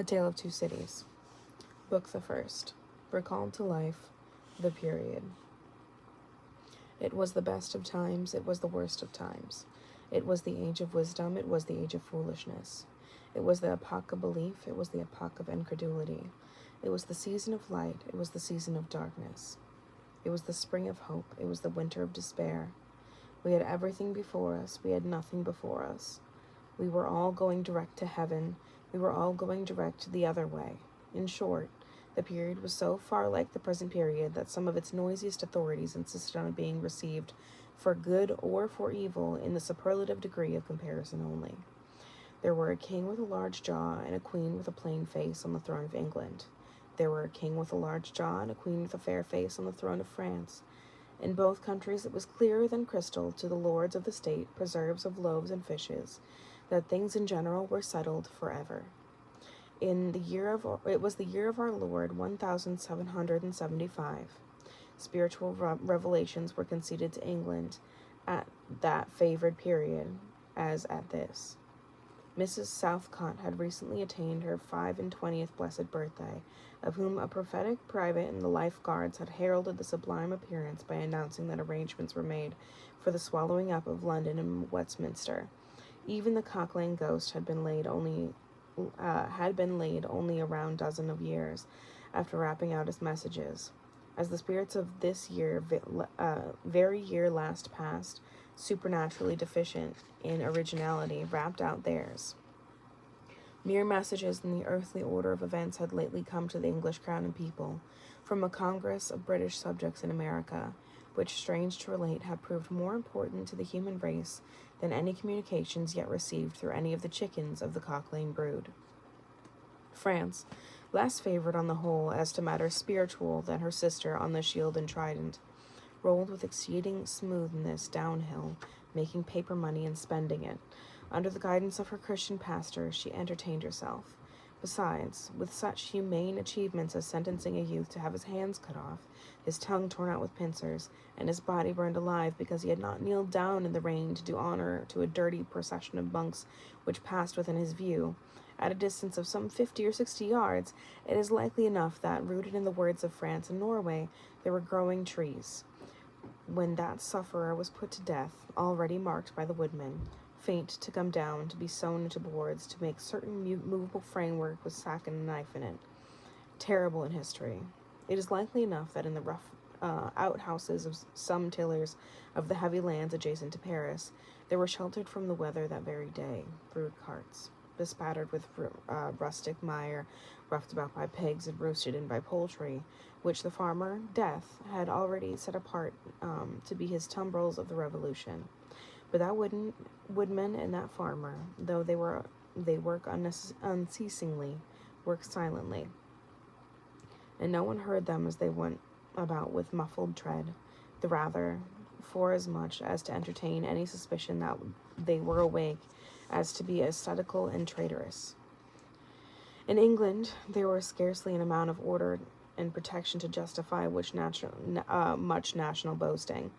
A Tale of Two Cities. Book the First. Recalled to life. The Period. It was the best of times, it was the worst of times. It was the age of wisdom, it was the age of foolishness. It was the epoch of belief, it was the epoch of incredulity. It was the season of light, it was the season of darkness. It was the spring of hope, it was the winter of despair. We had everything before us, we had nothing before us. We were all going direct to heaven, we were all going direct the other way. In short, the period was so far like the present period that some of its noisiest authorities insisted on being received for good or for evil in the superlative degree of comparison only. There were a king with a large jaw and a queen with a plain face on the throne of England. There were a king with a large jaw and a queen with a fair face on the throne of France. In both countries it was clearer than crystal to the lords of the state, preserves of loaves and fishes, that things in general were settled forever. It was the year of our Lord 1775. Spiritual revelations were conceded to England at that favored period, as at this. Mrs. Southcott had recently attained her 25th blessed birthday, of whom a prophetic private in the Life Guards had heralded the sublime appearance by announcing that arrangements were made for the swallowing up of London and Westminster. Even the Cock Lane ghost had been laid only a round dozen of years after rapping out his messages. As the spirits of this year, very year last past, supernaturally deficient in originality, rapped out theirs. Mere messages in the earthly order of events had lately come to the English crown and people, from a congress of British subjects in America, which, strange to relate, had proved more important to the human race than any communications yet received through any of the chickens of the Cock Lane brood. France, less favored on the whole as to matters spiritual than her sister on the shield and trident, rolled with exceeding smoothness downhill, making paper money and spending it. Under the guidance of her Christian pastor, she entertained herself. Besides, with such humane achievements as sentencing a youth to have his hands cut off, his tongue torn out with pincers, and his body burned alive because he had not kneeled down in the rain to do honor to a dirty procession of monks which passed within his view, at a distance of some 50 or 60 yards, it is likely enough that, rooted in the words of France and Norway, there were growing trees. When that sufferer was put to death, already marked by the woodman, faint to come down, to be sewn into boards, to make certain movable framework with sack and a knife in it. Terrible in history. It is likely enough that in the rough outhouses of some tillers of the heavy lands adjacent to Paris, there were sheltered from the weather that very day brood carts, bespattered with rustic mire, roughed about by pigs and roasted in by poultry, which the farmer, Death, had already set apart to be his tumbrils of the Revolution. But that woodman and that farmer, though they work unceasingly, work silently, and no one heard them as they went about with muffled tread, the rather forasmuch as to entertain any suspicion that they were awake, as to be ascetical and traitorous. In England, there was scarcely an amount of order and protection to justify much national boasting.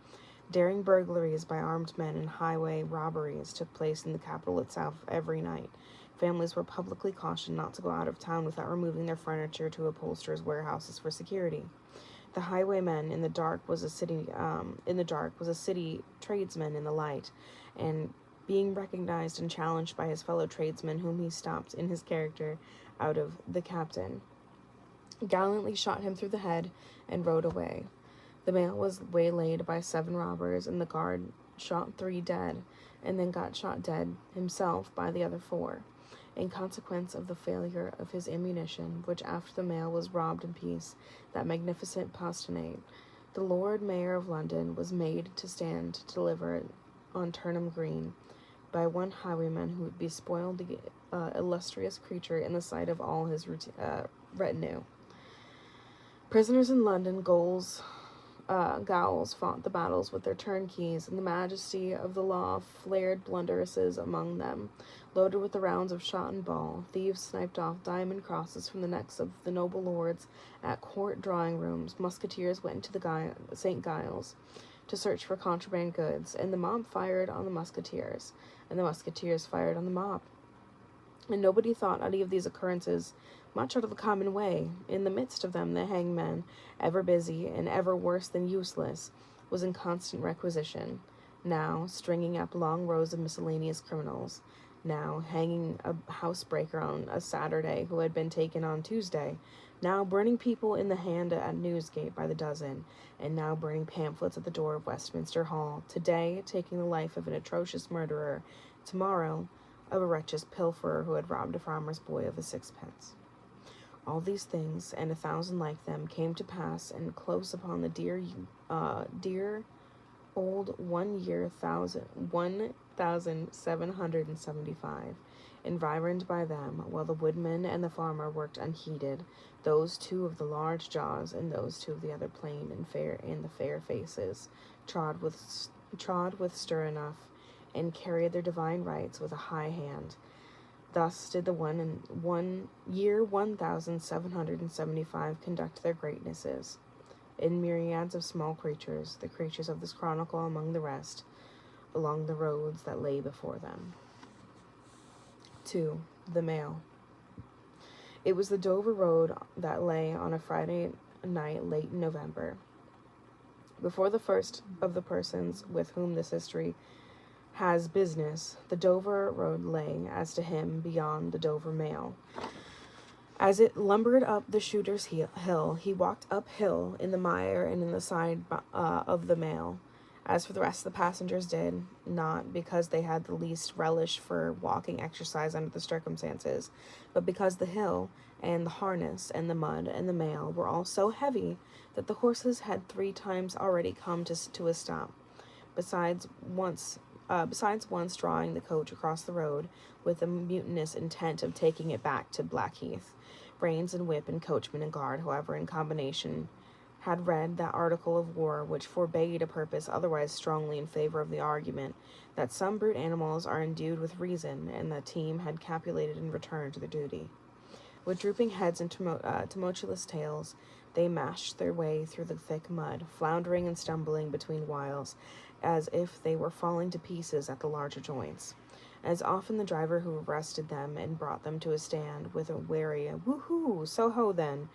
Daring burglaries by armed men and highway robberies took place in the capital itself every night. Families were publicly cautioned not to go out of town without removing their furniture to upholsterers' warehouses for security. The highwayman in the dark was a city tradesman in the light, and being recognized and challenged by his fellow tradesmen, whom he stopped in his character out of the captain, gallantly shot him through the head and rode away. The mail was waylaid by 7 robbers, and the guard shot 3 dead, and then got shot dead himself by the other 4, in consequence of the failure of his ammunition, which after the mail was robbed in peace, that magnificent postinate, the Lord Mayor of London, was made to stand to deliver it on Turnham Green, by one highwayman who would bespoil the illustrious creature in the sight of all his retinue. Prisoners in London gaols fought the battles with their turnkeys, and the majesty of the law flared blunderesses among them, loaded with the rounds of shot and ball. Thieves sniped off diamond crosses from the necks of the noble lords at court drawing-rooms. Musketeers went into the St. Giles to search for contraband goods, and the mob fired on the musketeers, and the musketeers fired on the mob. and nobody thought any of these occurrences much out of the common way. In the midst of them, the hangman, ever busy and ever worse than useless, was in constant requisition, now stringing up long rows of miscellaneous criminals, now hanging a housebreaker on a Saturday who had been taken on Tuesday, now burning people in the hand at Newsgate by the dozen, and now burning pamphlets at the door of Westminster Hall, today taking the life of an atrocious murderer, tomorrow of a wretched pilferer who had robbed a farmer's boy of a sixpence. All these things, and 1,000 like them, came to pass, and close upon the dear old 1,775, environed by them, while the woodman and the farmer worked unheeded, those two of the large jaws and those two of the other plain and fair in the fair faces, trod with stir enough, and carried their divine rights with a high hand. Thus did the 1,775 conduct their greatnesses, in myriads of small creatures, the creatures of this chronicle among the rest, along the roads that lay before them. 2. The Mail. It was the Dover Road that lay on a Friday night late in November. Before the first of the persons with whom this history has business, the Dover Road lay, as to him, beyond the Dover Mail. As it lumbered up the Shooter's Hill, he walked uphill in the mire and in the side of the Mail, as for the rest of the passengers did, not because they had the least relish for walking exercise under the circumstances, but because the hill and the harness and the mud and the Mail were all so heavy that the horses had 3 times already come to a stop, besides once drawing the coach across the road with the mutinous intent of taking it back to Blackheath. Reins and whip and coachman and guard, however, in combination, had read that article of war which forbade a purpose otherwise strongly in favor of the argument that some brute animals are endued with reason, and the team had capitulated and returned to their duty. With drooping heads and tumultuous tails, they mashed their way through the thick mud, floundering and stumbling between whiles, as if they were falling to pieces at the larger joints. As often the driver who arrested them and brought them to a stand with a wary "Woo-hoo, so-ho then,"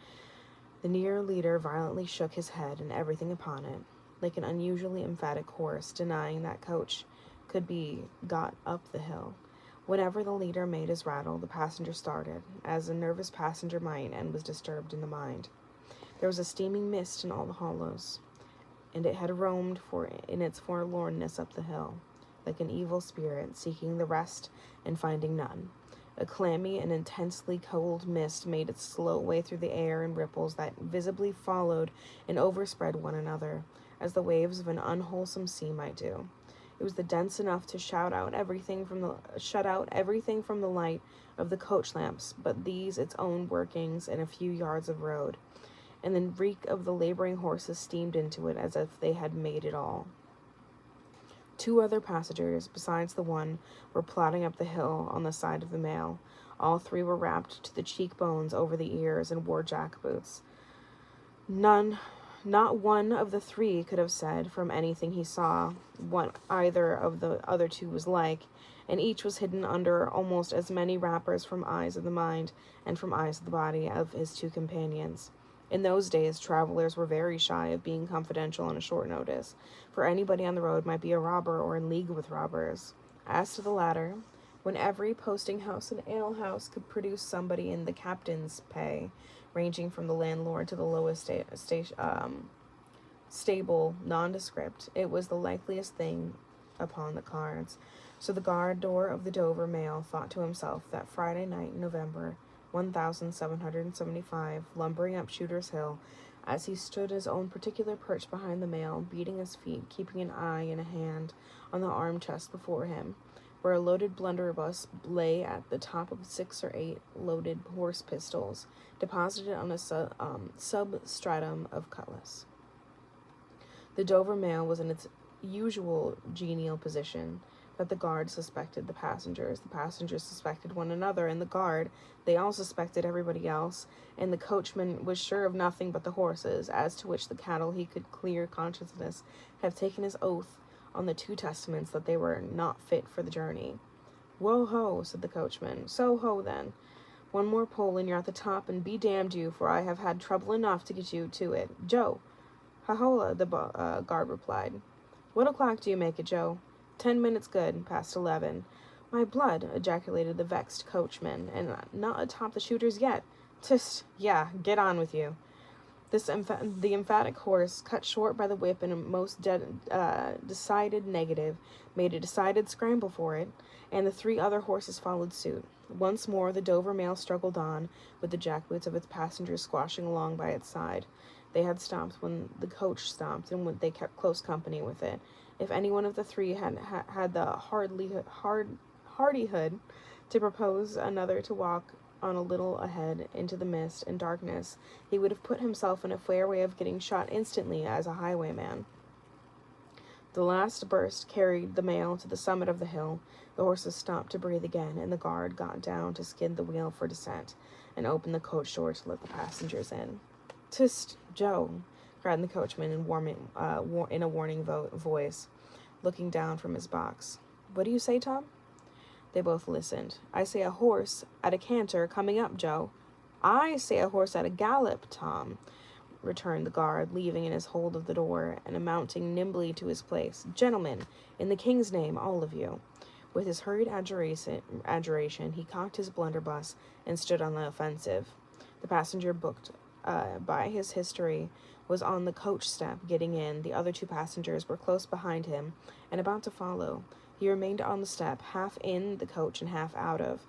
the near leader violently shook his head and everything upon it, like an unusually emphatic horse, denying that coach could be got up the hill. Whenever the leader made his rattle, the passenger started, as a nervous passenger might, and was disturbed in the mind. There was a steaming mist in all the hollows, and it had roamed in its forlornness up the hill, like an evil spirit, seeking the rest and finding none. A clammy and intensely cold mist made its slow way through the air in ripples that visibly followed and overspread one another, as the waves of an unwholesome sea might do. It was dense enough to shut out everything from the light of the coach lamps, but these its own workings and a few yards of road, and the reek of the laboring horses steamed into it as if they had made it all. 2 other passengers, besides the one, were plodding up the hill on the side of the Mail. All 3 were wrapped to the cheekbones over the ears and wore jack-boots. Not one of the 3 could have said, from anything he saw, what either of the other 2 was like, and each was hidden under almost as many wrappers from eyes of the mind and from eyes of the body of his 2 companions. In those days, travelers were very shy of being confidential on a short notice, for anybody on the road might be a robber or in league with robbers. As to the latter, when every posting-house and ale-house could produce somebody in the captain's pay, ranging from the landlord to the lowest stable nondescript, it was the likeliest thing upon the cards. So the guard door of the Dover Mail thought to himself that Friday night in November, 1,775, lumbering up Shooter's Hill, as he stood his own particular perch behind the Mail, beating his feet, keeping an eye and a hand on the arm chest before him, where a loaded blunderbuss lay at the top of 6 or 8 loaded horse pistols, deposited on a substratum of cutlass. The Dover Mail was in its usual genial position, that the guard suspected the passengers suspected one another, and the guard, they all suspected everybody else, and the coachman was sure of nothing but the horses, as to which the cattle he could clear consciousness have taken his oath on the 2 testaments that they were not fit for the journey. Whoa-ho, said the coachman. So-ho, then. One more pull and you're at the top, and be damned you, for I have had trouble enough to get you to it. Joe. Ha-hola, the guard replied. What o'clock do you make it, Joe? 10 minutes good, past 11. My blood, ejaculated the vexed coachman, and not atop the shooters yet. Tst, yeah, get on with you. The emphatic horse, cut short by the whip in a most decided negative, made a decided scramble for it, and the 3 other horses followed suit. Once more the Dover mail struggled on, with the jackboots of its passengers squashing along by its side. They had stopped when the coach stopped, and when they kept close company with it. If any one of the 3 had the hardihood to propose another to walk on a little ahead into the mist and darkness, he would have put himself in a fair way of getting shot instantly as a highwayman. The last burst carried the mail to the summit of the hill. The horses stopped to breathe again, and the guard got down to skid the wheel for descent, and opened the coach door to let the passengers in. Tst, Joe, cried the coachman in a warning voice, looking down from his box. What do you say, Tom? They both listened. I say a horse at a canter coming up, Joe. I say a horse at a gallop, Tom, returned the guard, leaving in his hold of the door, and mounting nimbly to his place. Gentlemen, in the king's name, all of you. With his hurried adjuration, he cocked his blunderbuss and stood on the offensive. The passenger booked by his history was on the coach step getting in. The other 2 passengers were close behind him and about to follow. He remained on the step, half in the coach and half out of.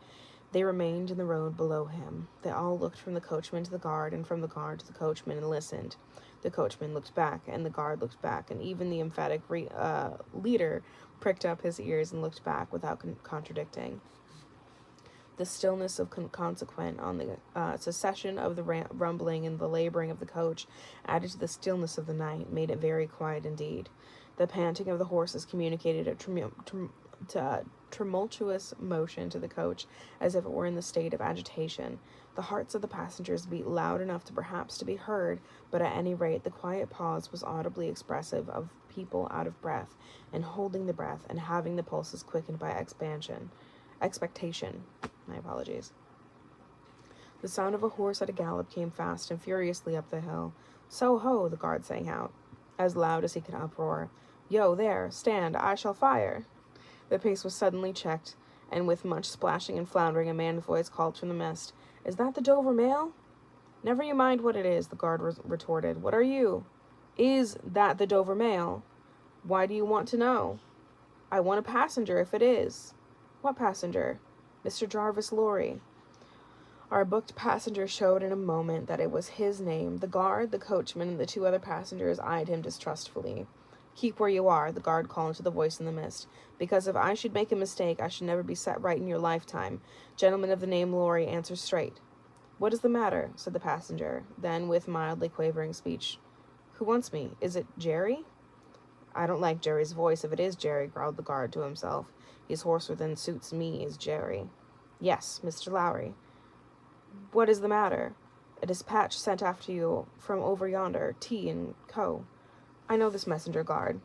They remained in the road below him. They all looked from the coachman to the guard, and from the guard to the coachman, and listened. The coachman looked back, and the guard looked back, and even the emphatic leader pricked up his ears and looked back without contradicting. The stillness of consequent on the cessation of the rumbling and the laboring of the coach, added to the stillness of the night, made it very quiet indeed. The panting of the horses communicated a tumultuous motion to the coach, as if it were in the state of agitation. The hearts of the passengers beat loud enough to perhaps to be heard, but at any rate the quiet pause was audibly expressive of people out of breath, and holding the breath, and having the pulses quickened by expectation. My apologies. The sound of a horse at a gallop came fast and furiously up the hill. So-ho, the guard sang out, as loud as he could uproar. Yo, there, stand, I shall fire. The pace was suddenly checked, and with much splashing and floundering, a man's voice called from the mist, Is that the Dover mail? Never you mind what it is, the guard retorted. What are you? Is that the Dover mail? Why do you want to know? I want a passenger, if it is. What passenger? Mr. Jarvis Lorry. Our booked passenger showed in a moment that it was his name. The guard, the coachman, and the 2 other passengers eyed him distrustfully. Keep where you are, the guard called to the voice in the mist, because if I should make a mistake, I should never be set right in your lifetime. Gentleman of the name Lorry, answer straight. What is the matter? Said the passenger. Then, with mildly quavering speech, Who wants me? Is it Jerry? I don't like Jerry's voice if it is Jerry, growled the guard to himself. He's hoarser than suits me, is Jerry. Yes, Mr. Lowry. What is the matter? A dispatch sent after you from over yonder, T and Co. I know this messenger, guard,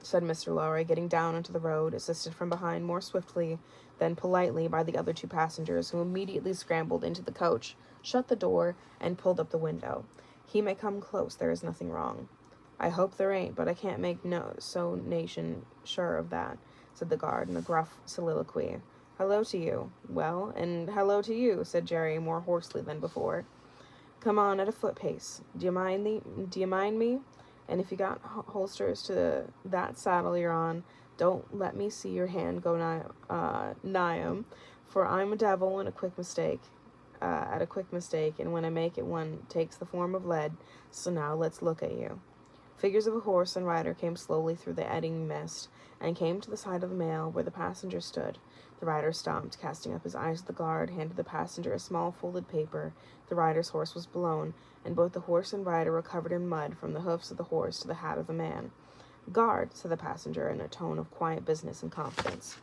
said Mr. Lowry, getting down into the road, assisted from behind more swiftly than politely by the other 2 passengers, who immediately scrambled into the coach, shut the door, and pulled up the window. He may come close, there is nothing wrong. I hope there ain't, but I can't make nation sure of that, said the guard in a gruff soliloquy. Hello to you. Well, and hello to you, said Jerry more hoarsely than before. Come on at a foot pace. Do you mind me? And if you got holsters to that saddle you're on, don't let me see your hand go nigh 'em, for I'm a devil and at a quick mistake, and when I make it one takes the form of lead, so now let's look at you. Figures of a horse and rider came slowly through the eddying mist, and came to the side of the mail where the passenger stood. The rider stopped, casting up his eyes at the guard, handed the passenger a small folded paper. The rider's horse was blown, and both the horse and rider were covered in mud from the hoofs of the horse to the hat of the man. Guard, said the passenger in a tone of quiet business and confidence.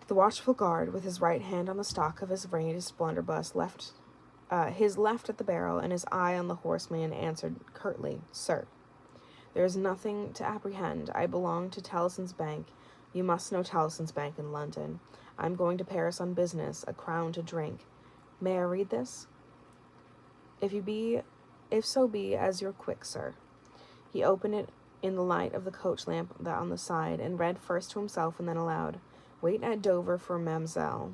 The watchful guard, with his right hand on the stock of his raised blunderbuss, his left at the barrel, and his eye on the horseman, answered curtly, Sir, there is nothing to apprehend. I belong to Tallison's bank. You must know Tellson's Bank in London. I'm going to Paris on business, a crown to drink. May I read this? If so be as you're quick, sir. He opened it in the light of the coach lamp that on the side, and read first to himself and then aloud. Wait at Dover for Mamselle.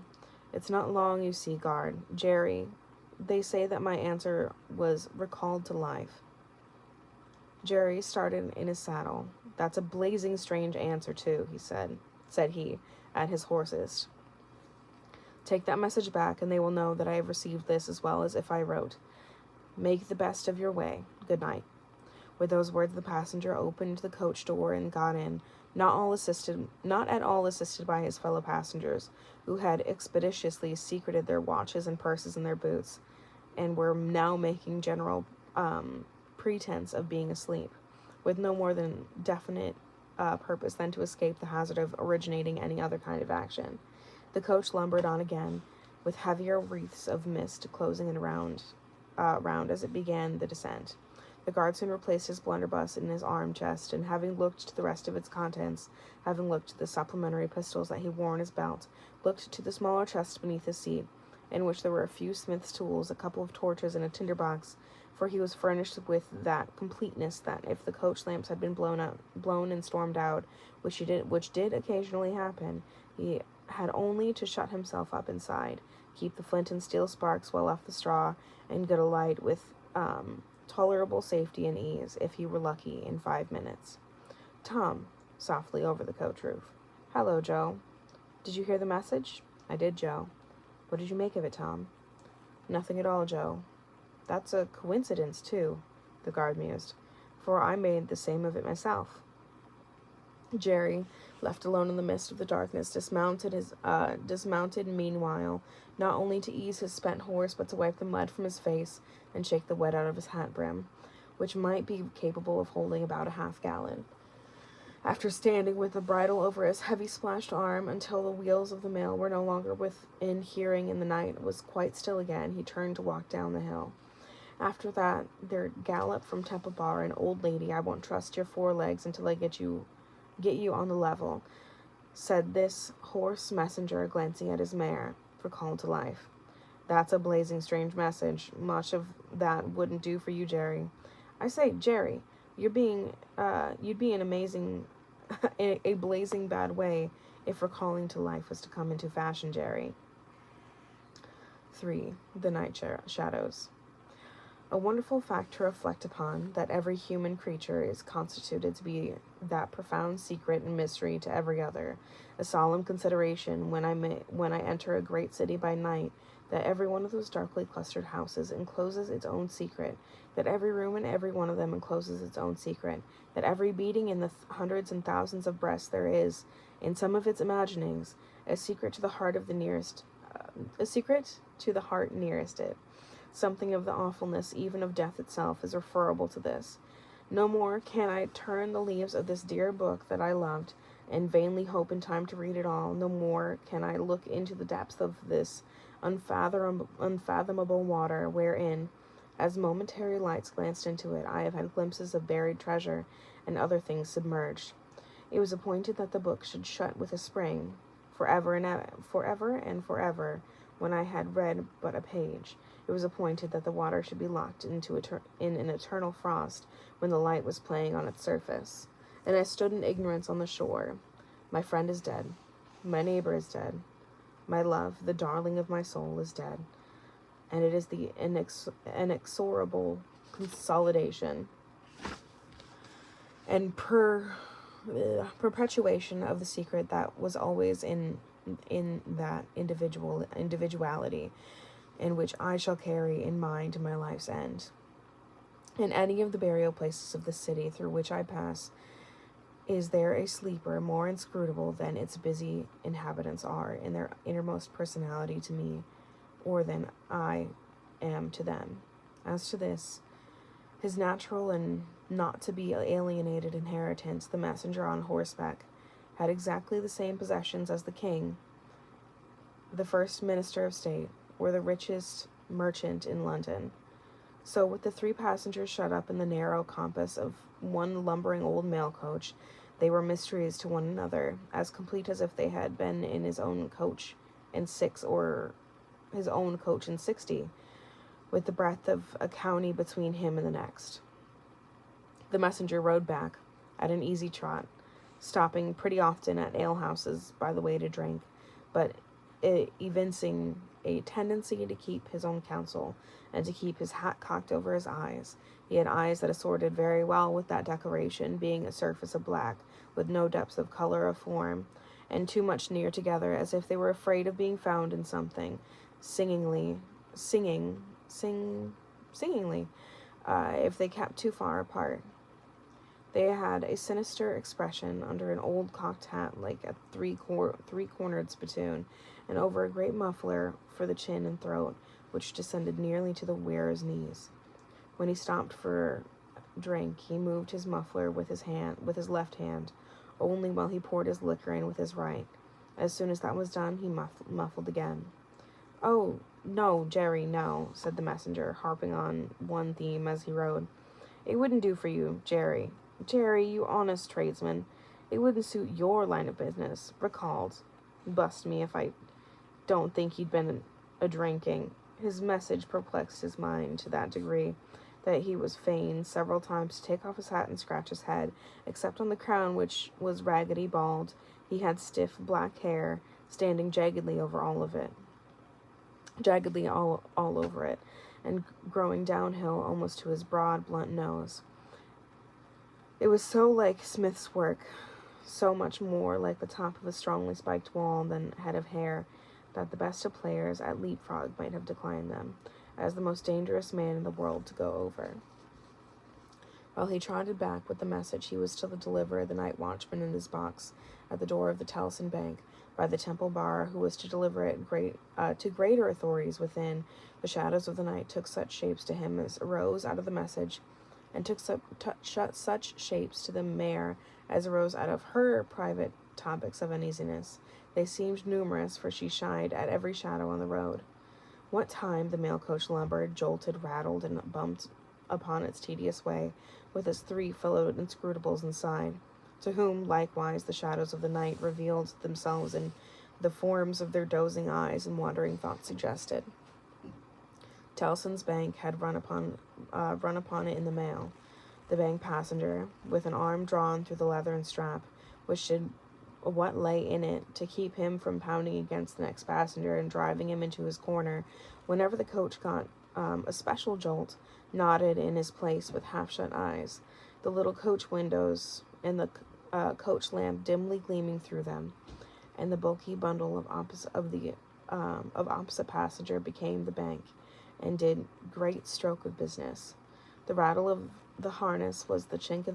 It's not long, you see, guard. Jerry, they say that my answer was recalled to life. Jerry started in his saddle. That's a blazing strange answer, too, said he, at his hoarsest. Take that message back, and they will know that I have received this as well as if I wrote. Make the best of your way. Good night. With those words, the passenger opened the coach door and got in, not at all assisted by his fellow passengers, who had expeditiously secreted their watches and purses in their boots, and were now making general pretense of being asleep, with no more than definite purpose than to escape the hazard of originating any other kind of action. The coach lumbered on again, with heavier wreaths of mist closing it round as it began the descent. The guardsman replaced his blunderbuss in his arm chest, and having looked to the rest of its contents, having looked to the supplementary pistols that he wore in his belt, looked to the smaller chest beneath his seat, in which there were a few smith's tools, a couple of torches, and a tinderbox, for he was furnished with that completeness that, if the coach lamps had been blown and stormed out, which did occasionally happen, he had only to shut himself up inside, keep the flint and steel sparks well off the straw, and get a light with tolerable safety and ease, if he were lucky, in 5 minutes. Tom, softly over the coach roof. Hello, Joe. Did you hear the message? I did, Joe. What did you make of it, Tom? Nothing at all, Joe. That's a coincidence, too, the guard mused, for I made the same of it myself. Jerry, left alone in the midst of the darkness, dismounted meanwhile, not only to ease his spent horse, but to wipe the mud from his face and shake the wet out of his hat brim, which might be capable of holding about a half-gallon. After standing with the bridle over his heavy splashed arm until the wheels of the mail were no longer within hearing and the night was quite still again, he turned to walk down the hill. After that, there galloped from Temple Bar an old lady. I won't trust your 4 legs until I get you on the level, said this hoarse messenger, glancing at his mare, recalled to life. That's a blazing strange message. Much of that wouldn't do for you, Jerry. I say, Jerry, you'd be an amazing, in a blazing bad way if recalling to life was to come into fashion, Jerry. 3. The Night Shadows. A wonderful fact to reflect upon, that every human creature is constituted to be that profound secret and mystery to every other, a solemn consideration when I enter a great city by night, that every one of those darkly clustered houses encloses its own secret, that every room in every one of them encloses its own secret, that every beating in the hundreds and thousands of breasts there is, in some of its imaginings, a secret to the heart nearest it. Something of the awfulness even of death itself is referable to this. No more can I turn the leaves of this dear book that I loved, and vainly hope in time to read it all. No more can I look into the depths of this unfathomable water, wherein, as momentary lights glanced into it, I have had glimpses of buried treasure and other things submerged. It was appointed that the book should shut with a spring, forever and forever, when I had read but a page. It was appointed that the water should be locked in an eternal frost when the light was playing on its surface. And I stood in ignorance on the shore. My friend is dead. My neighbor is dead. My love, the darling of my soul, is dead. And it is the inexorable consolidation and perpetuation of the secret that was always in that individuality, in which I shall carry in mind to my life's end. In any of the burial places of the city through which I pass, is there a sleeper more inscrutable than its busy inhabitants are in their innermost personality to me, or than I am to them? As to this, his natural and not to be alienated inheritance, the messenger on horseback had exactly the same possessions as the king, the first minister of state, or the richest merchant in London. So with the 3 passengers shut up in the narrow compass of one lumbering old mail coach, They were mysteries to one another, as complete as if they had been in his own coach in 6 or his own coach in 60, with the breadth of a county between him and the next. The messenger rode back at an easy trot, stopping pretty often at alehouses by the way to drink, but evincing a tendency to keep his own counsel and to keep his hat cocked over his eyes. He had eyes that assorted very well with that decoration, being a surface of black, with no depths of color or form, and too much near together, as if they were afraid of being found in something, singingly, if they kept too far apart. They had a sinister expression under an old cocked hat like a three-cornered spittoon, and over a great muffler for the chin and throat, which descended nearly to the wearer's knees. When he stopped for drink, he moved his muffler with his left hand, only while he poured his liquor in with his right. As soon as that was done, he muffled again. "Oh, no, Jerry, no," said the messenger, harping on one theme as he rode. "It wouldn't do for you, Jerry. Jerry, you honest tradesman. It wouldn't suit your line of business. Recalled. Bust me if I don't think he'd been a-drinking." His message perplexed his mind to that degree that he was fain several times to take off his hat and scratch his head, except on the crown, which was raggedy bald. He had stiff black hair standing jaggedly all over it, and growing downhill almost to his broad, blunt nose. It was so like Smith's work, so much more like the top of a strongly spiked wall than head of hair, that the best of players at leapfrog might have declined them, as the most dangerous man in the world to go over. While he trotted back with the message, he was to deliver the night watchman in his box at the door of the Tellson Bank by the Temple Bar, who was to deliver it to greater authorities within. The shadows of the night took such shapes to him as arose out of the message, and took such shapes to the mare as arose out of her private topics of uneasiness. They seemed numerous, for she shied at every shadow on the road. What time the mail coach lumbered, jolted, rattled, and bumped upon its tedious way, with its 3 fillowed inscrutables inside, to whom, likewise, the shadows of the night revealed themselves in the forms of their dozing eyes and wandering thoughts suggested. Tellson's Bank had run upon it in the mail. The bank passenger, with an arm drawn through the leathern strap, which did what lay in it to keep him from pounding against the next passenger and driving him into his corner, whenever the coach got a special jolt, nodded in his place with half-shut eyes, the little coach windows and the coach lamp dimly gleaming through them, and the bulky bundle of opposite passenger became the bank, and did great stroke of business. The rattle of the harness was the chink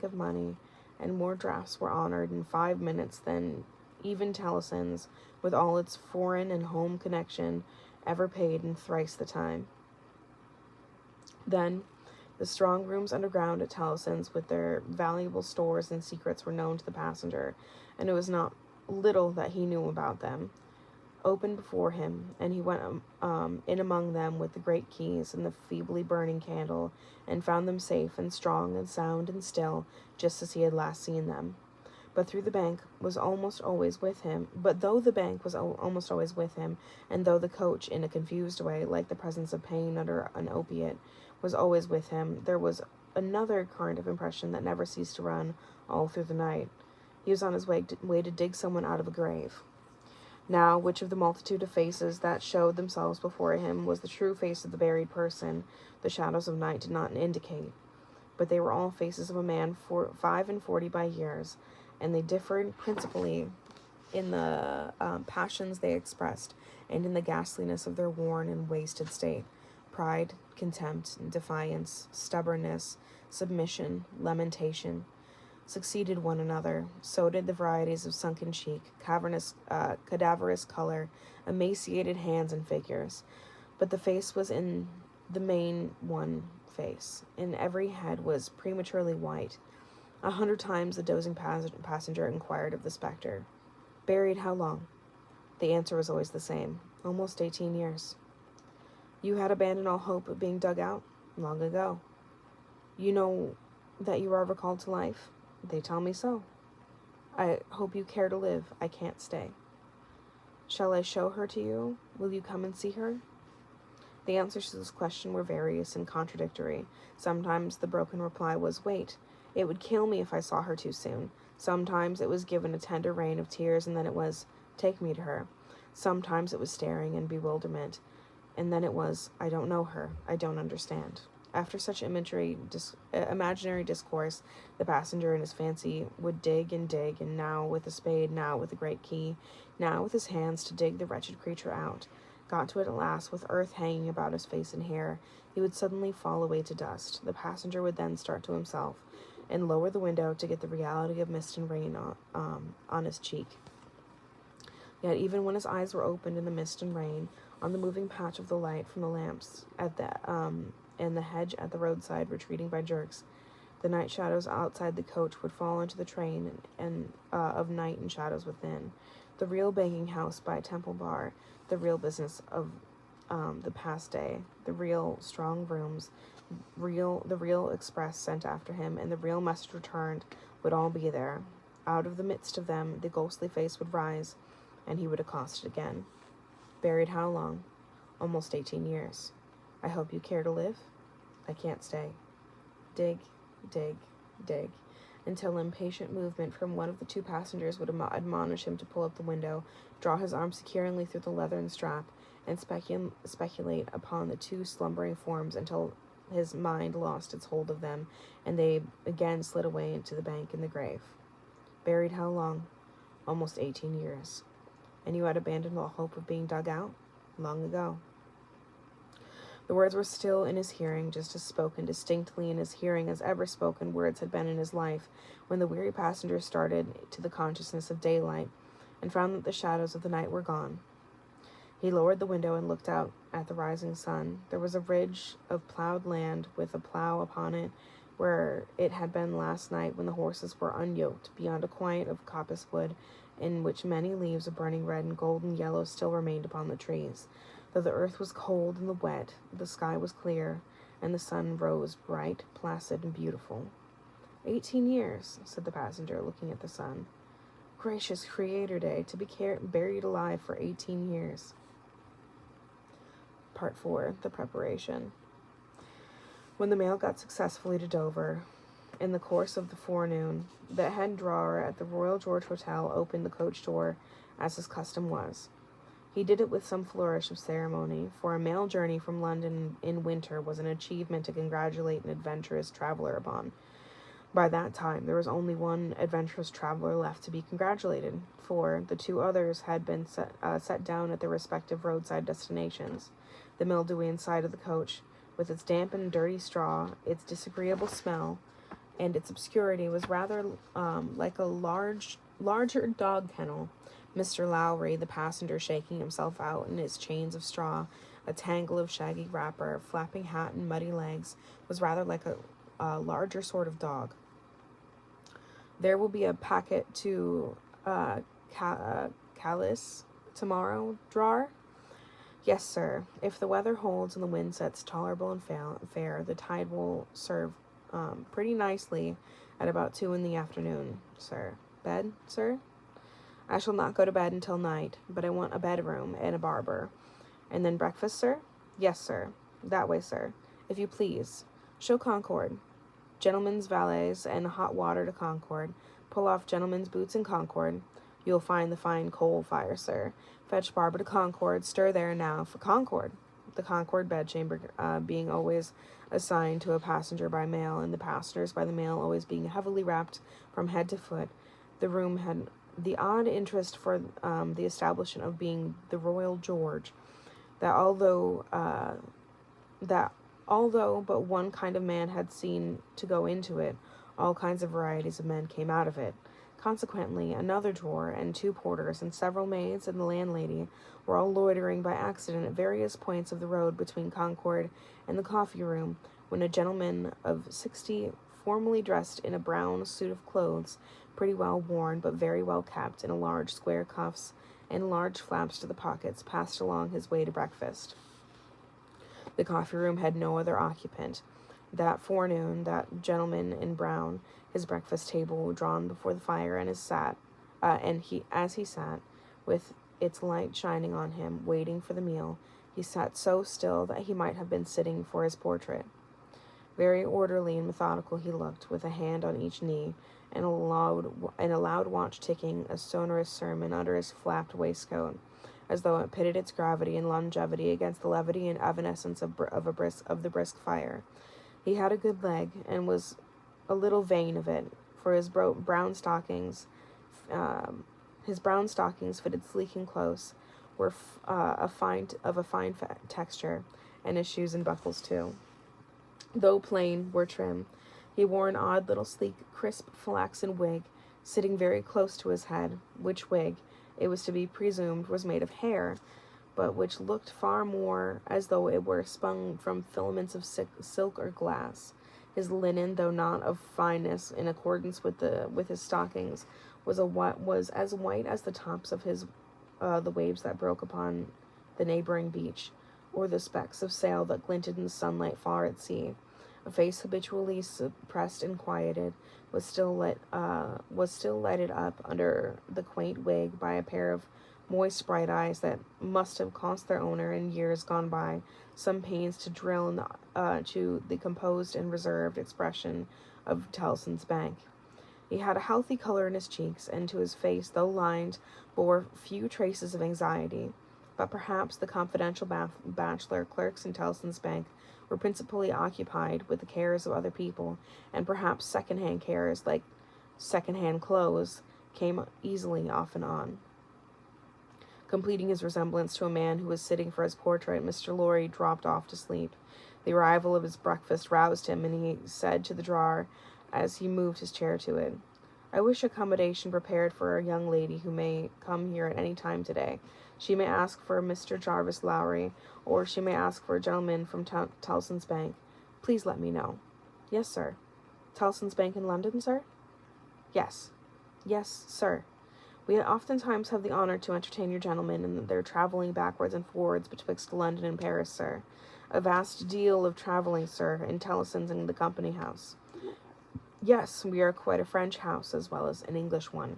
of money, and more drafts were honored in 5 minutes than even Tellison's, with all its foreign and home connection, ever paid in thrice the time. Then the strong rooms underground at Tellison's, with their valuable stores and secrets, were known to the passenger, and it was not little that he knew about them, opened before him, and he went in among them with the great keys and the feebly burning candle, and found them safe and strong and sound and still, just as he had last seen them. But though the bank was almost always with him, and though the coach, in a confused way, like the presence of pain under an opiate, was always with him, there was another current of impression that never ceased to run all through the night. He was on his way to dig someone out of a grave. Now, which of the multitude of faces that showed themselves before him was the true face of the buried person, the shadows of night did not indicate. But they were all faces of a man 45 by years, and they differed principally in the passions they expressed, and in the ghastliness of their worn and wasted state. Pride, contempt, defiance, stubbornness, submission, lamentation succeeded one another. So did the varieties of sunken cheek, cadaverous color, emaciated hands and figures. But the face was in the main one face, and every head was prematurely white. 100 times the dozing passenger inquired of the spectre, "Buried how long?" The answer was always the same, "Almost 18 years." "You had abandoned all hope of being dug out?" "Long ago." "You know that you are recalled to life?" They tell me so. I hope you care to live. I can't stay. Shall I show her to you? Will you come and see her? The answers to this question were various and contradictory. Sometimes the broken reply was, wait, it would kill me if I saw her too soon. Sometimes it was given a tender rain of tears, and then it was, take me to her. Sometimes it was staring and bewilderment, and then it was, I don't know her, I don't understand. After such imaginary discourse, the passenger in his fancy would dig, and now with a spade, now with a great key, now with his hands to dig the wretched creature out. Got to it at last, with earth hanging about his face and hair. He would suddenly fall away to dust. The passenger would then start to himself, and lower the window to get the reality of mist and rain on his cheek. Yet even when his eyes were opened in the mist and rain, on the moving patch of the light from the lamps at the and the hedge at the roadside retreating by jerks, the night shadows outside the coach would fall into the train and of night and shadows within. The real banking house by Temple Bar, the real business of the past day, the real strong rooms, the real express sent after him, and the real message returned would all be there. Out of the midst of them, the ghostly face would rise, and he would accost it again. Buried how long? Almost 18 years. I hope you care to live? I can't stay. Dig, dig, dig, until impatient movement from one of the two passengers would admonish him to pull up the window, draw his arm securely through the leathern strap, and speculate upon the two slumbering forms until his mind lost its hold of them, and they again slid away into the bank in the grave. Buried how long? Almost 18 years. And you had abandoned all hope of being dug out? Long ago. The words were still in his hearing, just as spoken distinctly in his hearing as ever spoken words had been in his life, when the weary passenger started to the consciousness of daylight, and found that the shadows of the night were gone. He lowered the window and looked out at the rising sun. There was a ridge of plowed land with a plow upon it, where it had been last night when the horses were unyoked, beyond a quiet of coppice wood, in which many leaves of burning red and golden yellow still remained upon the trees. Though the earth was cold and wet, the sky was clear, and the sun rose bright, placid, and beautiful. 18 years, said the passenger, looking at the sun. Gracious Creator Day, to be buried alive for 18 years. Part 4, the preparation. When the mail got successfully to Dover, in the course of the forenoon, the head drawer at the Royal George Hotel opened the coach door, as his custom was. He did it with some flourish of ceremony, for a mail journey from London in winter was an achievement to congratulate an adventurous traveler upon. By that time, there was only one adventurous traveler left to be congratulated, for the two others had been set down at their respective roadside destinations. The mildewy inside of the coach, with its damp and dirty straw, its disagreeable smell, and its obscurity, was rather like a larger dog kennel. Mr. Lowry, the passenger, shaking himself out in his chains of straw, a tangle of shaggy wrapper, flapping hat, and muddy legs, was rather like a larger sort of dog. There will be a packet to Calais tomorrow, drawer? Yes, sir. If the weather holds and the wind sets tolerable and fair, the tide will serve pretty nicely at about 2 in the afternoon, sir. Bed, sir? I shall not go to bed until night, but I want a bedroom and a barber. And then breakfast, sir? Yes, sir. That way, sir. If you please. Show Concord. Gentlemen's valets and hot water to Concord. Pull off gentlemen's boots in Concord. You'll find the fine coal fire, sir. Fetch barber to Concord. Stir there now for Concord. The Concord bedchamber being always assigned to a passenger by mail, and the passengers by the mail always being heavily wrapped from head to foot. The room had the odd interest for the establishment of being the Royal George, that although but one kind of man had seen to go into it, all kinds of varieties of men came out of it. Consequently, another drawer and 2 porters and several maids and the landlady were all loitering by accident at various points of the road between Concord and the coffee room, when a gentleman of 60, formally dressed in a brown suit of clothes, pretty well worn but very well kept, in a large square cuffs and large flaps to the pockets, passed along his way to breakfast. The coffee room had no other occupant. That forenoon, that gentleman in brown, his breakfast table drawn before the fire, as he sat, with its light shining on him, waiting for the meal, he sat so still that he might have been sitting for his portrait. Very orderly and methodical he looked, with a hand on each knee, and a loud watch ticking a sonorous sermon under his flapped waistcoat, as though it pitted its gravity and longevity against the levity and evanescence of the brisk fire. He had a good leg, and was a little vain of it, for his brown stockings, fitted sleek and close, were of a fine texture, and his shoes and buckles too, though plain, were trim. He wore an odd little sleek, crisp flaxen wig, sitting very close to his head, which wig, it was to be presumed, was made of hair, but which looked far more as though it were spun from filaments of silk or glass. His linen, though not of fineness in accordance with his stockings, was as white as the tops of the waves that broke upon the neighboring beach, or the specks of sail that glinted in the sunlight far at sea. A face habitually suppressed and quieted was still lighted up under the quaint wig by a pair of moist bright eyes that must have cost their owner, in years gone by, some pains to drill to the composed and reserved expression of Tellson's Bank. He had a healthy color in his cheeks, and to his face, though lined, bore few traces of anxiety. But perhaps the confidential bachelor clerks in Tellson's Bank were principally occupied with the cares of other people, and perhaps second-hand cares, like second-hand clothes, came easily off and on. Completing his resemblance to a man who was sitting for his portrait, Mr. Lorry dropped off to sleep. The arrival of his breakfast roused him, and he said to the drawer, as he moved his chair to it, "I wish accommodation prepared for a young lady who may come here at any time today. She may ask for Mr. Jarvis Lowry, or she may ask for a gentleman from Tellson's Bank. Please let me know." "Yes, sir." "Tellson's Bank in London, sir?" "Yes. Yes, sir. We oftentimes have the honour to entertain your gentlemen, and they're travelling backwards and forwards betwixt London and Paris, sir. A vast deal of travelling, sir, in Tellson's and the Company House." "Yes, we are quite a French house as well as an English one."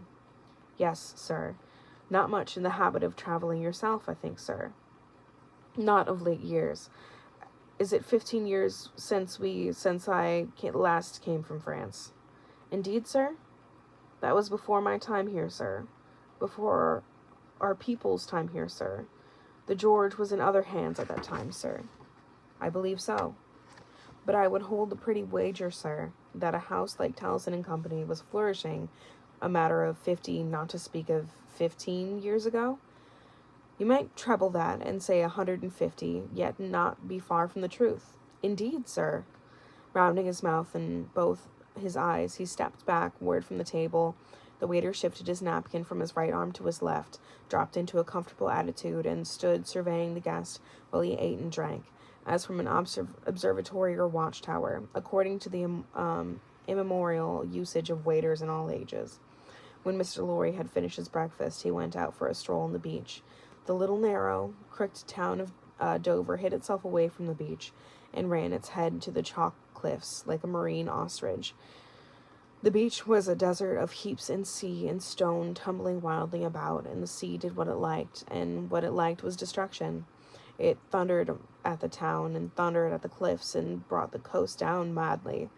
"Yes, sir. Not much in the habit of travelling yourself, I think, sir." "Not of late years. Is it 15 years since I last came from France?" "Indeed, sir?" "That was before my time here, sir. Before our people's time here, sir. The George was in other hands at that time, sir." "I believe so. But I would hold a pretty wager, sir, that a house like Tellson and Company was flourishing a matter of 50, not to speak of 15 years ago. You might treble that and say 150, yet not be far from the truth." "Indeed, sir." Rounding his mouth and both his eyes, he stepped backward from the table. The waiter shifted his napkin from his right arm to his left, dropped into a comfortable attitude, and stood surveying the guest while he ate and drank, as from an observatory or watchtower, according to the immemorial usage of waiters in all ages. When Mr. Lorry had finished his breakfast, he went out for a stroll on the beach. The little narrow, crooked town of Dover hid itself away from the beach, and ran its head to the chalk cliffs like a marine ostrich. The beach was a desert of heaps and sea and stone tumbling wildly about, and the sea did what it liked, and what it liked was destruction. It thundered at the town and thundered at the cliffs and brought the coast down madly.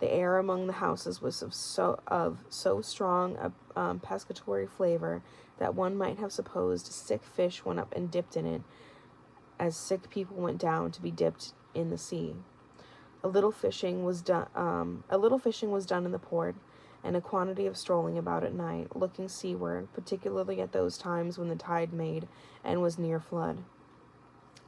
The air among the houses was of so strong a pescatory flavor that one might have supposed sick fish went up and dipped in it, as sick people went down to be dipped in the sea. A little fishing was done in the port, and a quantity of strolling about at night, looking seaward, particularly at those times when the tide made and was near flood.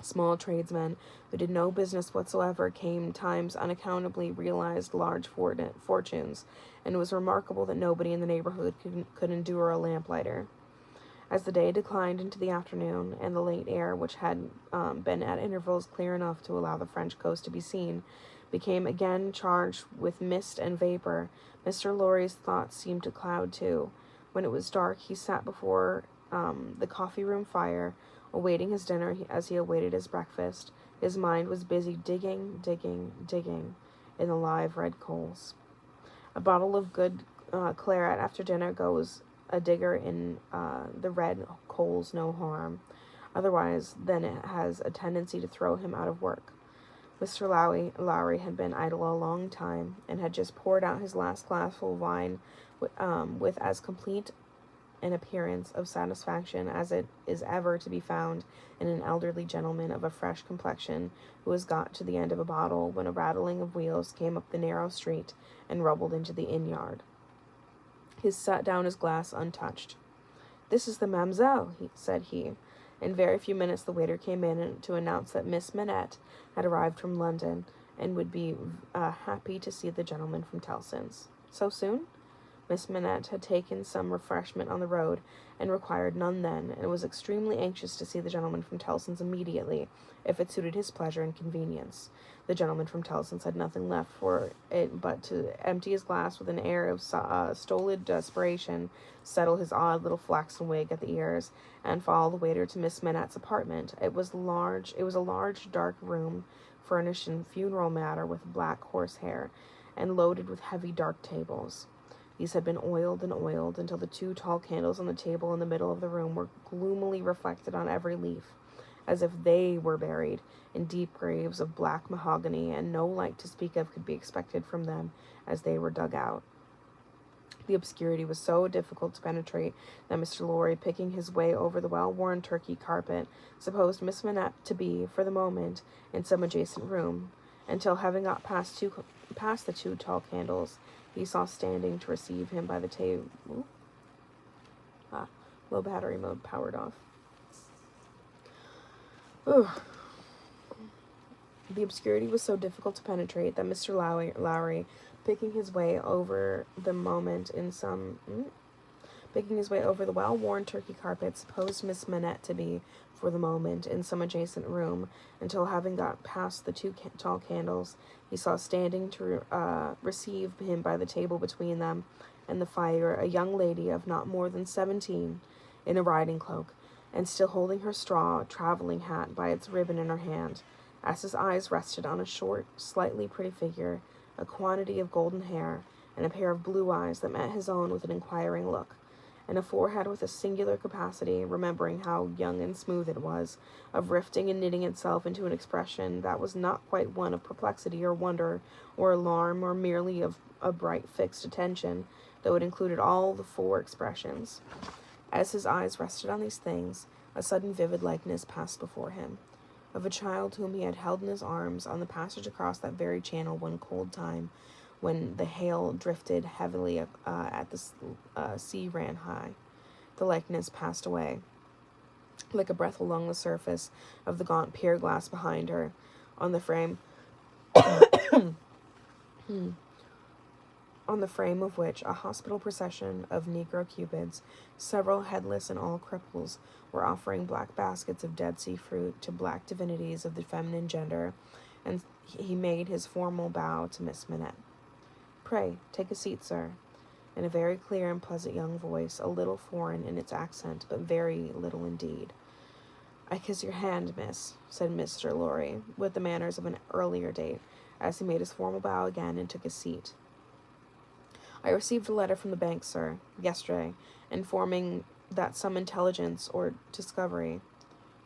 Small tradesmen who did no business whatsoever came times unaccountably realized large fortunes, and it was remarkable that nobody in the neighborhood could endure a lamplighter. As the day declined into the afternoon, and the late air, which had been at intervals clear enough to allow the French coast to be seen, became again charged with mist and vapor, Mr. Lorry's thoughts seemed to cloud too. When it was dark, he sat before the coffee-room fire, awaiting his dinner as he awaited his breakfast. His mind was busy digging. in the live red coals. A bottle of good claret after dinner goes a digger in the red coals no harm. Otherwise, then it has a tendency to throw him out of work. Mr. Lowry had been idle a long time, and had just poured out his last glassful of wine with as complete an appearance of satisfaction as it is ever to be found in an elderly gentleman of a fresh complexion who has got to the end of a bottle when a rattling of wheels came up the narrow street and rumbled into the inn-yard. He set down his glass untouched. "This is the Mamselle," said he. In very few minutes the waiter came in to announce that Miss Manette had arrived from London, and would be happy to see the gentleman from Tellson's. So soon? Miss Manette had taken some refreshment on the road, and required none then, and was extremely anxious to see the gentleman from Tellson's immediately, if it suited his pleasure and convenience. The gentleman from Tellson's had nothing left for it but to empty his glass with an air of stolid desperation, settle his odd little flaxen wig at the ears, and follow the waiter to Miss Manette's apartment. It was a large, dark room, furnished in funeral matter with black horsehair, and loaded with heavy, dark tables. These had been oiled and oiled until the 2 tall candles on the table in the middle of the room were gloomily reflected on every leaf, as if they were buried in deep graves of black mahogany, and no light to speak of could be expected from them as they were dug out. The obscurity was so difficult to penetrate that Mr. Lorry, picking his way over the well-worn Turkey carpet, supposed Miss Manette to be, for the moment, in some adjacent room, until, having got past the 2 tall candles, he saw standing to receive him by the table. Low battery mode powered off. The obscurity was so difficult to penetrate that Mr. Lowry, picking his way over the well-worn Turkey carpet, supposed Miss Manette to be, for the moment, in some adjacent room, until, having got past the 2 tall candles, he saw standing to receive him by the table between them and the fire a young lady of not more than 17, in a riding cloak, and still holding her straw travelling hat by its ribbon in her hand. As his eyes rested on a short, slightly pretty figure, a quantity of golden hair, and a pair of blue eyes that met his own with an inquiring look, and a forehead with a singular capacity, remembering how young and smooth it was, of rifting and knitting itself into an expression that was not quite one of perplexity or wonder or alarm, or merely of a bright fixed attention, though it included all the 4 expressions. As his eyes rested on these things, a sudden vivid likeness passed before him, of a child whom he had held in his arms on the passage across that very channel one cold time, when the hail drifted heavily at the sea ran high. The likeness passed away, like a breath along the surface of the gaunt pier glass behind her, on the frame of which a hospital procession of Negro Cupids, several headless and all cripples, were offering black baskets of Dead Sea fruit to black divinities of the feminine gender, and he made his formal bow to Miss Manette. "Pray, take a seat, sir," in a very clear and pleasant young voice, a little foreign in its accent, but very little indeed. "I kiss your hand, miss," said Mr. Lorry, with the manners of an earlier date, as he made his formal bow again and took his seat. "I received a letter from the bank, sir, yesterday, informing that some intelligence or discovery—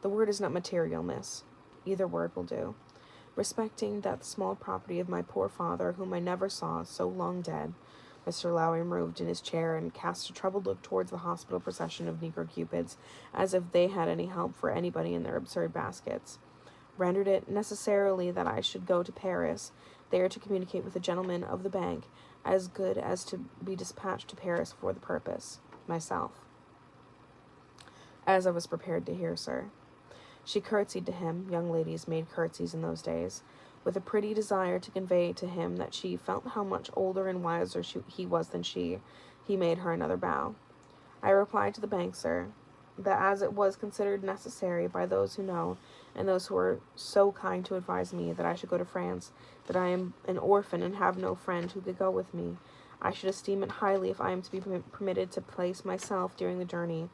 the word is not material, miss. Either word will do. Respecting that small property of my poor father, whom I never saw, so long dead." Mr. Lowry moved in his chair and cast a troubled look towards the hospital procession of Negro Cupids, as if they had any help for anybody in their absurd baskets. "Rendered it necessarily that I should go to Paris, there to communicate with a gentleman of the bank, as good as to be dispatched to Paris for the purpose, myself." "As I was prepared to hear, sir." She curtsied to him, young ladies made curtsies in those days, with a pretty desire to convey to him that she felt how much older and wiser he was than she. He made her another bow. "I replied to the bank, sir, that as it was considered necessary by those who know, and those who are so kind to advise me, that I should go to France, that I am an orphan and have no friend who could go with me. I should esteem it highly if I am to be permitted to place myself during the journey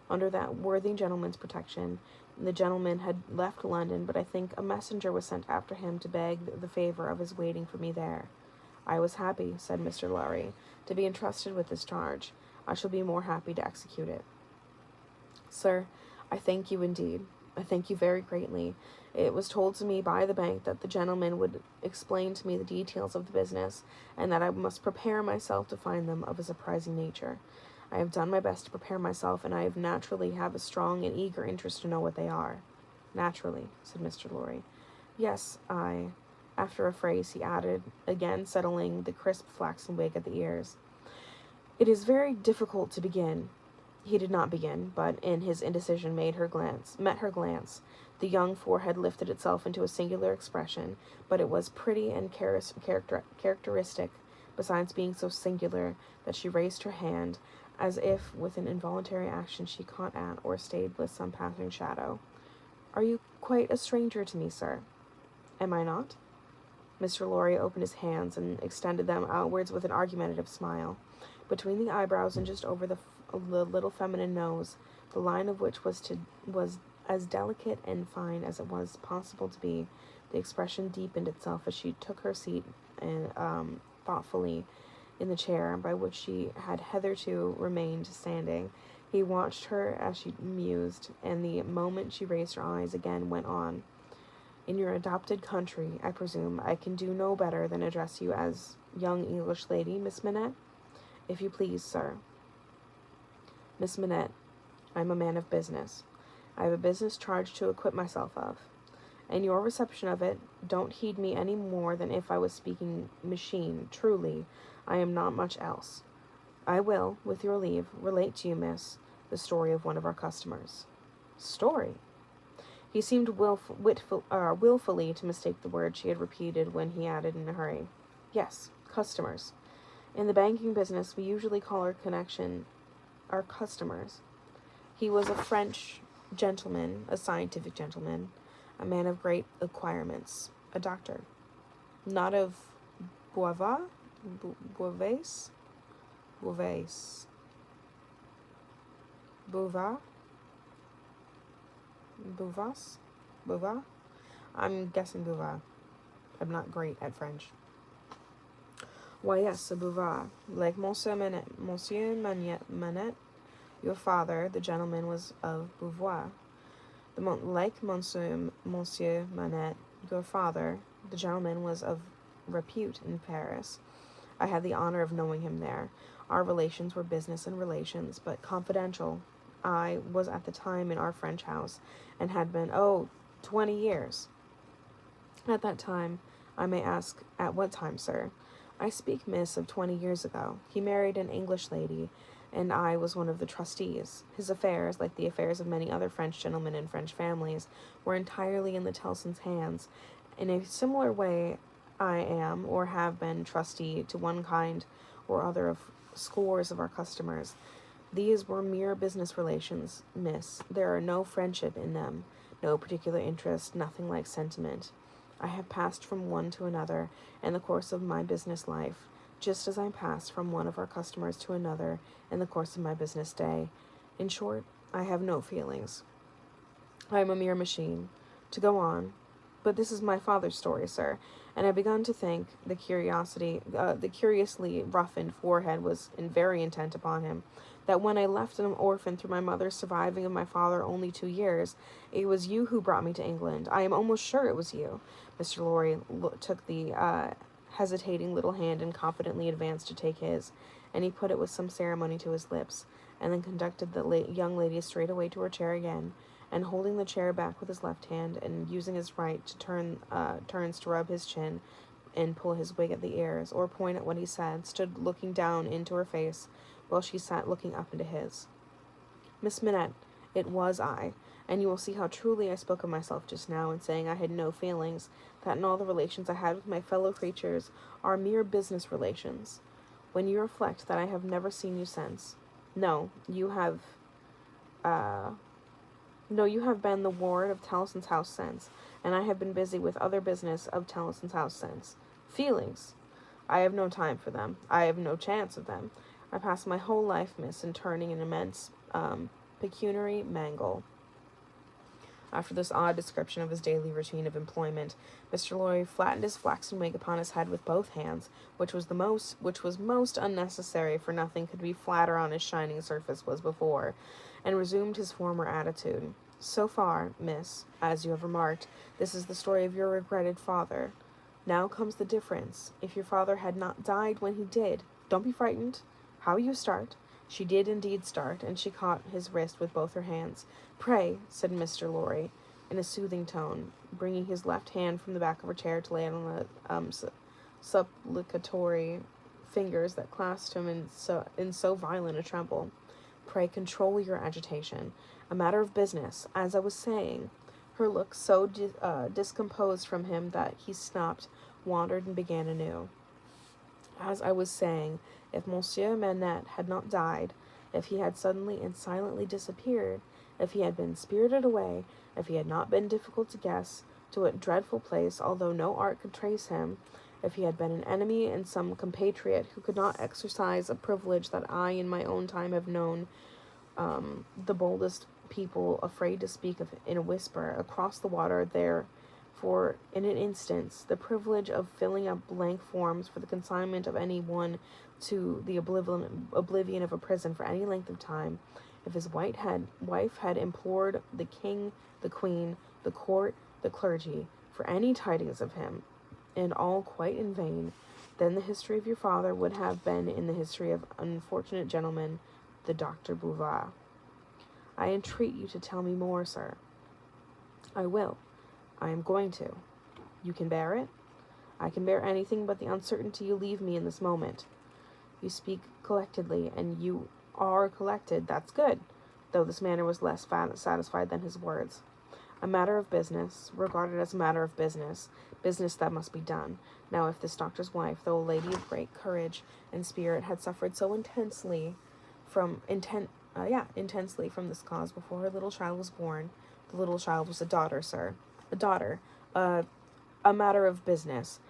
under that worthy gentleman's protection, The gentleman had left London, but I think a messenger was sent after him to beg the favour of his waiting for me there. I was happy, said Mr. Lorry, to be entrusted with this charge. I shall be more happy to execute it. Sir, I thank you indeed. I thank you very greatly. It was told to me by the bank that the gentleman would explain to me the details of the business, and that I must prepare myself to find them of a surprising nature. I have done my best to prepare myself, and I have naturally have a strong and eager interest to know what they are. Naturally, said Mr. Lorry. Yes, after a phrase, he added, again settling the crisp flaxen wig at the ears. It is very difficult to begin. He did not begin, but in his indecision met her glance. The young forehead lifted itself into a singular expression, but it was pretty and characteristic, besides being so singular that she raised her hand, as if with an involuntary action she caught at or stayed with some passing shadow. Are you quite a stranger to me, sir? Am I not? Mr. Lorry opened his hands and extended them outwards with an argumentative smile. Between the eyebrows and just over the little feminine nose, the line of which was as delicate and fine as it was possible to be, the expression deepened itself as she took her seat and thoughtfully in the chair by which she had hitherto remained standing. He watched her as she mused, and the moment she raised her eyes again went on. In your adopted country, I presume, I can do no better than address you as young English lady, Miss Manette? If you please, sir. Miss Manette, I am a man of business. I have a business charge to acquit myself of. And your reception of it, don't heed me any more than if I was speaking machine. Truly, I am not much else. I will, with your leave, relate to you, miss, the story of one of our customers. Story? He seemed willfully to mistake the word she had repeated when he added in a hurry, Yes, customers. In the banking business, we usually call our customers. He was a French gentleman, a scientific gentleman, a man of great acquirements, a doctor. Not of Beauvais? Bouvas? I'm guessing Bouvais. I'm not great at French. Why, yes, a Bouvais. Like Monsieur Manette, your father, the gentleman, was of Beauvais. Like Monsieur Manette, your father, the gentleman, was of repute in Paris. I had the honor of knowing him there. Our relations were business and relations, but confidential. I was at the time in our French house, and had been, 20 years. At that time, I may ask, at what time, sir? I speak, miss, of 20 years ago. He married an English lady, and I was one of the trustees. His affairs, like the affairs of many other French gentlemen and French families, were entirely in the Tellsons' hands. In a similar way, I am, or have been, trustee to one kind or other of scores of our customers. These were mere business relations, miss. There are no friendship in them, no particular interest, nothing like sentiment. I have passed from one to another in the course of my business life, just as I passed from one of our customers to another in the course of my business day. In short, I have no feelings. I am a mere machine. To go on, but this is my father's story, sir, and I begun to think the curiously roughened forehead was very intent upon him, that when I left an orphan through my mother's surviving of my father only 2 years, it was you who brought me to England. I am almost sure it was you. Mr. Lorry took the hesitating little hand and confidently advanced to take his, and he put it with some ceremony to his lips, and then conducted the young lady straight away to her chair again, and holding the chair back with his left hand, and using his right to turns to rub his chin and pull his wig at the ears, or point at what he said, stood looking down into her face, while she sat looking up into his. Miss Manette, it was I, and you will see how truly I spoke of myself just now in saying I had no feelings, that in all the relations I had with my fellow creatures are mere business relations. When you reflect that I have never seen you since, you have been the ward of Tellison's house since, and I have been busy with other business of Tellison's house since. Feelings! I have no time for them. I have no chance of them. I pass my whole life, miss, in turning an immense pecuniary mangle. After this odd description of his daily routine of employment, Mr. Lorry flattened his flaxen wig upon his head with both hands, which was most unnecessary, for nothing could be flatter on his shining surface was before, and resumed his former attitude. So far, miss, as you have remarked, this is the story of your regretted father. Now comes the difference. If your father had not died when he did, don't be frightened. How you start? She did indeed start, and she caught his wrist with both her hands. Pray, said Mr. Lorry, in a soothing tone, bringing his left hand from the back of her chair to lay it on the supplicatory fingers that clasped him in so violent a tremble. Pray control your agitation. A matter of business, as I was saying. Her look so discomposed from him that he stopped, wandered, and began anew. As I was saying, if Monsieur Manette had not died, if he had suddenly and silently disappeared, if he had been spirited away, if he had not been difficult to guess to what dreadful place, although no art could trace him, if he had been an enemy and some compatriot who could not exercise a privilege that I in my own time have known, the boldest people afraid to speak of in a whisper, across the water there, for in an instance, the privilege of filling up blank forms for the consignment of any one to the oblivion of a prison for any length of time, if his wife had implored the king, the queen, the court, the clergy, for any tidings of him, and all quite in vain, then the history of your father would have been in the history of unfortunate gentleman, the Dr. Bouvard. I entreat you to tell me more, sir. I will. I am going to. You can bear it? I can bear anything but the uncertainty you leave me in this moment. You speak collectedly, and you are collected. That's good, though this manner was less satisfied than his words. A matter of business, regarded as a matter of business that must be done. Now, if this doctor's wife, though a lady of great courage and spirit, had suffered so intensely from this cause before her little child was born, the little child was a daughter, sir. A daughter. A matter of business.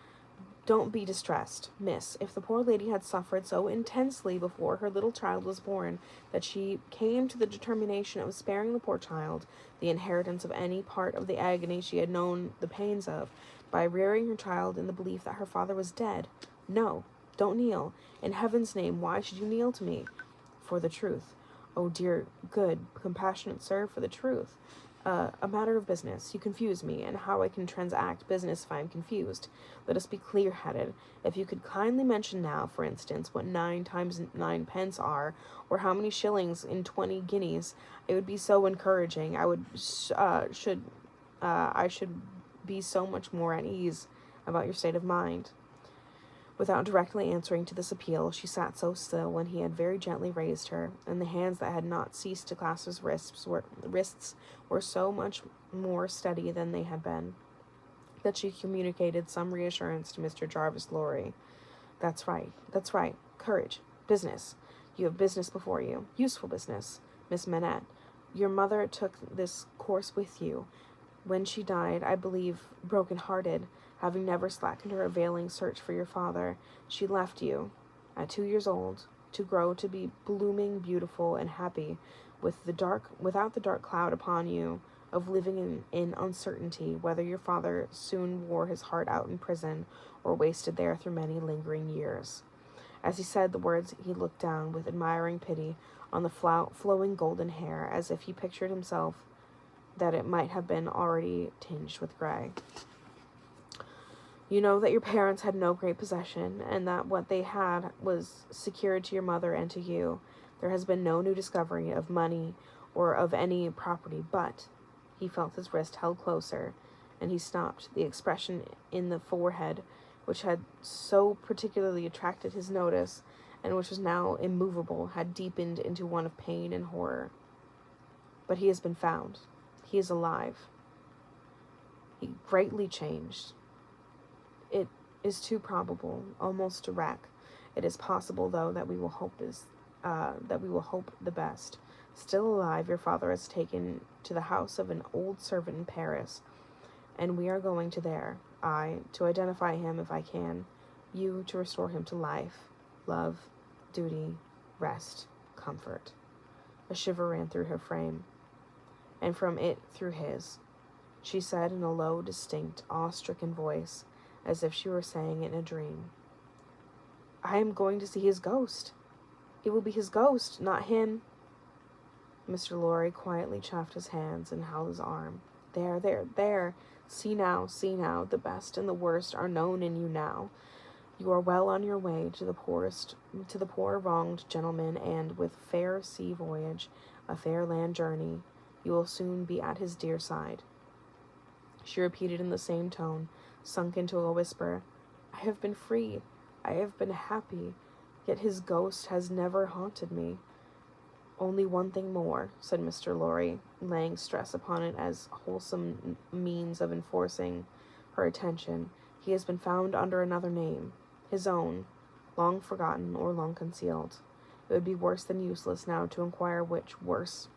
Don't be distressed, miss. If the poor lady had suffered so intensely before her little child was born that she came to the determination of sparing the poor child the inheritance of any part of the agony she had known the pains of, by rearing her child in the belief that her father was dead, no, don't kneel. In heaven's name, why should you kneel to me? For the truth. Oh, dear, good, compassionate sir, for the truth. A matter of business. You confuse me, and how I can transact business if I am confused. Let us be clear-headed. If you could kindly mention now, for instance, what 9 times 9 pence are, or how many shillings in 20 guineas, it would be so encouraging. I should be so much more at ease about your state of mind. Without directly answering to this appeal, she sat so still when he had very gently raised her, and the hands that had not ceased to clasp his wrists were so much more steady than they had been, that she communicated some reassurance to Mr. Jarvis Lorry. That's right. Courage. Business. You have business before you. Useful business. Miss Manette, your mother took this course with you. When she died, I believe, broken-hearted, having never slackened her availing search for your father, she left you, at 2 years old, to grow to be blooming, beautiful, and happy, without the dark cloud upon you of living in uncertainty whether your father soon wore his heart out in prison or wasted there through many lingering years. As he said the words, he looked down with admiring pity on the flowing golden hair, as if he pictured himself that it might have been already tinged with gray. You know that your parents had no great possession, and that what they had was secured to your mother and to you. There has been no new discovery of money or of any property, but he felt his wrist held closer, and he stopped. The expression in the forehead, which had so particularly attracted his notice, and which was now immovable, had deepened into one of pain and horror. But he has been found. He is alive. He greatly changed. It is too probable, almost to wreck. It is possible, though, that we will hope the best. Still alive, your father is taken to the house of an old servant in Paris, and we are going to there. I, to identify him if I can, you to restore him to life, love, duty, rest, comfort. A shiver ran through her frame, and from it through his. she said in a low, distinct, awe-stricken voice, as if she were saying it in a dream. I am going to see his ghost. It will be his ghost, not him. Mr. Lorry quietly chafed his hands and held his arm. There. See now, the best and the worst are known in you now. You are well on your way to the poor wronged gentleman, and with fair sea voyage, a fair land journey, you will soon be at his dear side. She repeated in the same tone, sunk into a whisper, I have been free, I have been happy, yet his ghost has never haunted me. Only one thing more, said Mr. Lorry, laying stress upon it as wholesome means of enforcing her attention. He has been found under another name, his own, long forgotten or long concealed. It would be worse than useless now to inquire which worse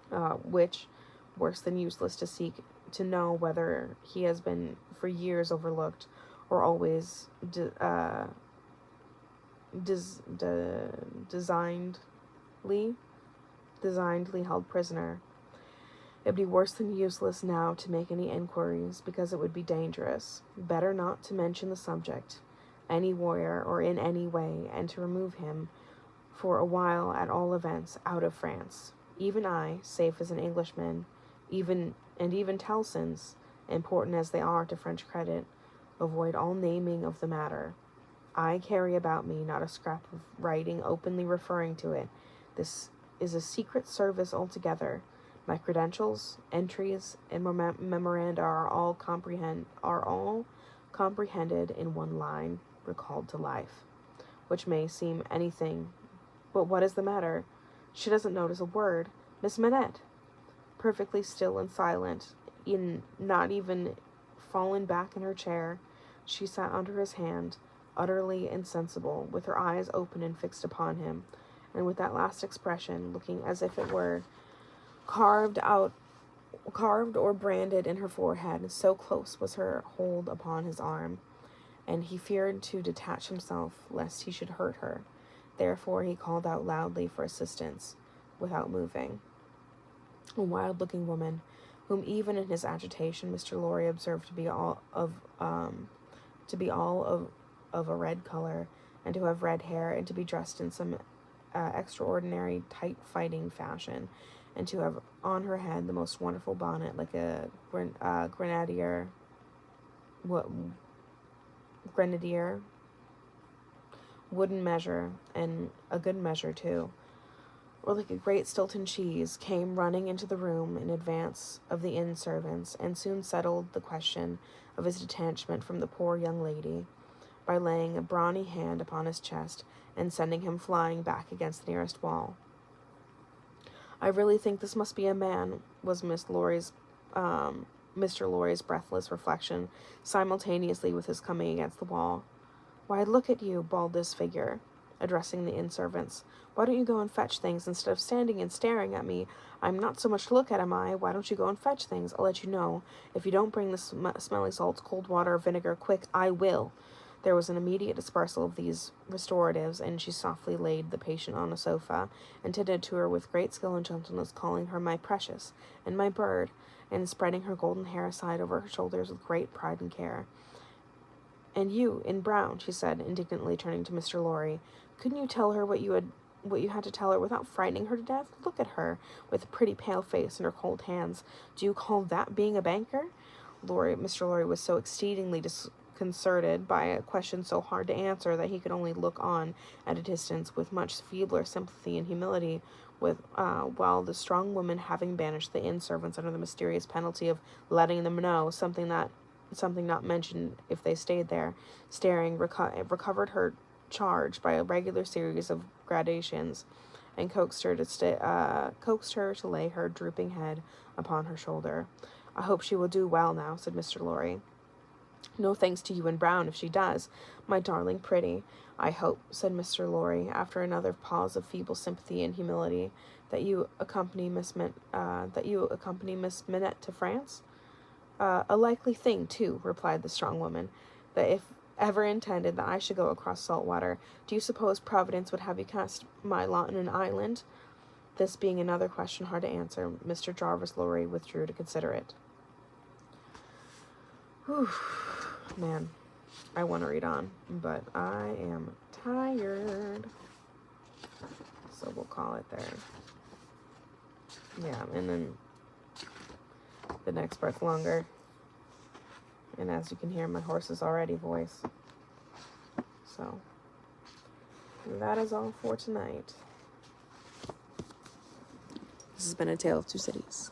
than useless to seek to know whether he has been for years overlooked or always designedly held prisoner. It would be worse than useless now to make any inquiries, because it would be dangerous. Better not to mention the subject anywhere or in any way, and to remove him, for a while at all events, out of France. Even I, safe as an Englishman, even Tellson's, important as they are to French credit, avoid all naming of the matter. I carry about me not a scrap of writing openly referring to it. This is a secret service altogether. My credentials, entries, and memoranda are all comprehended in one line, recalled to life, which may seem anything. But what is the matter? She doesn't notice a word. Miss Manette, perfectly still and silent, not even fallen back in her chair, she sat under his hand, utterly insensible, with her eyes open and fixed upon him, and with that last expression, looking as if it were carved or branded in her forehead, so close was her hold upon his arm, and he feared to detach himself lest he should hurt her. Therefore he called out loudly for assistance, without moving. A wild-looking woman, whom even in his agitation Mr. Lorry observed to be all of a red color, and to have red hair, and to be dressed in some extraordinary tight-fitting fashion, and to have on her head the most wonderful bonnet, like a grenadier, wooden measure, and a good measure too, or like a great Stilton cheese, came running into the room in advance of the inn servants, and soon settled the question of his detachment from the poor young lady, by laying a brawny hand upon his chest and sending him flying back against the nearest wall. I really think this must be a man, was Mr. Lorry's breathless reflection, simultaneously with his coming against the wall. Why, look at you, bawled this figure, addressing the inn servants. Why don't you go and fetch things, instead of standing and staring at me? I'm not so much to look at, am I? Why don't you go and fetch things? I'll let you know. If you don't bring the smelling salts, cold water, vinegar, quick, I will. There was an immediate dispersal of these restoratives, and she softly laid the patient on a sofa, and tended to her with great skill and gentleness, calling her my precious, and my bird, and spreading her golden hair aside over her shoulders with great pride and care. And you, in brown, she said, indignantly turning to Mr. Lorry, couldn't you tell her what you had to tell her without frightening her to death? Look at her, with a pretty pale face and her cold hands. Do you call that being a banker? Mr. Lorry was so exceedingly disconcerted by a question so hard to answer that he could only look on at a distance with much feebler sympathy and humility, while the strong woman, having banished the inn servants under the mysterious penalty of letting them know something not mentioned if they stayed there, staring, recovered her charge by a regular series of gradations, and coaxed her to lay her drooping head upon her shoulder. I hope she will do well now, said Mr. Lorry. No thanks to you in brown if she does, my darling pretty. I hope, said Mr. Lorry, after another pause of feeble sympathy and humility, that you accompany Miss Minette to France. A likely thing, too, replied the strong woman, that if ever intended that I should go across salt water, do you suppose Providence would have you cast my lot in an island? This being another question hard to answer, Mr. Jarvis Lorry withdrew to consider it. Whew. Man, I want to read on, but I am tired. So we'll call it there. Yeah, and then the next part's longer. And as you can hear, my horse is already voice. So that is all for tonight. This has been A Tale of Two Cities.